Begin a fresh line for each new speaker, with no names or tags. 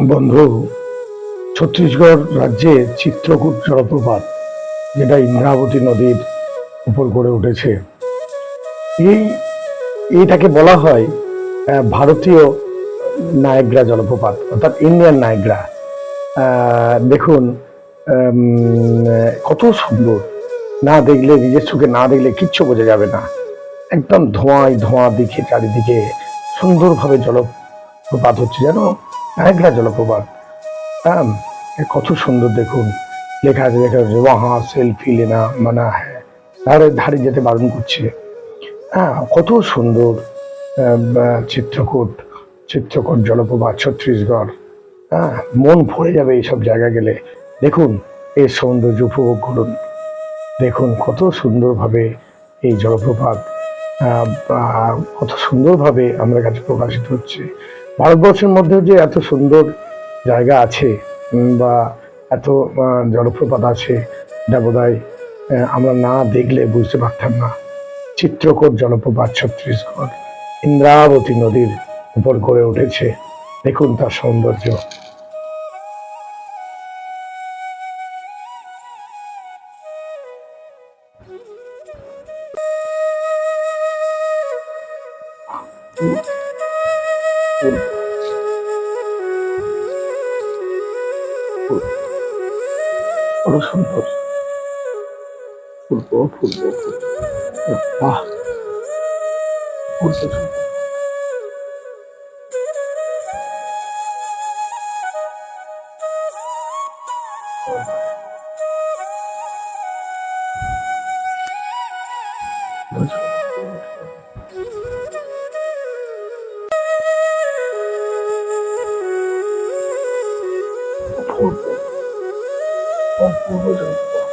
বন্ধু, ছত্তিশগড় রাজ্যে চিত্রকূট জলপ্রপাত, যেটা ইন্দ্রাবতী নদীর উপর গড়ে উঠেছে, এই এইটাকে বলা হয় ভারতীয় নায়াগ্রা জলপ্রপাত, অর্থাৎ ইন্ডিয়ান নায়াগ্রা। দেখুন, কত সুন্দর! না দেখলে, নিজের চোখে না দেখলে কিচ্ছু বোঝা যাবে না। একদম ধোঁয়ায় ধোঁয়া দিকে চারিদিকে সুন্দরভাবে জলপ্রপাত হচ্ছে, যেন নায়াগ্রা জলপ্রপাত। হ্যাঁ, কত সুন্দর! দেখুন, লেখা আছে ওয়াহা সেলফি লেনা মানা হ্যায়, ধারে ধারে যেতে বারণ করছে। হ্যাঁ, কত সুন্দর! চিত্রকূট, চিত্রকূট জলপ্রপাত, ছত্তিশগড়। হ্যাঁ, মন ভরে যাবে এইসব জায়গা গেলে। দেখুন, এর সৌন্দর্য উপভোগ করুন। দেখুন কত সুন্দরভাবে এই জলপ্রপাত কত সুন্দরভাবে আমাদের কাছে প্রকাশিত হচ্ছে। ভারতবর্ষের মধ্যেও যে এত সুন্দর জায়গা আছে, বা এত জলপ্রপাত আছে, এটা বোধহয় আমরা না দেখলে বুঝতে পারতাম না। চিত্রকূট জলপ্রপাত ছত্তিশগড় ইন্দ্রাবতী নদীর উপর গড়ে উঠেছে। দেখুন তার সৌন্দর্য। বড় সুন্দর! ফুলবো ফুলবো ফুলবো, বাহ! ফুলবো ফুলবো, অপূর্ব জলপ্রপাত।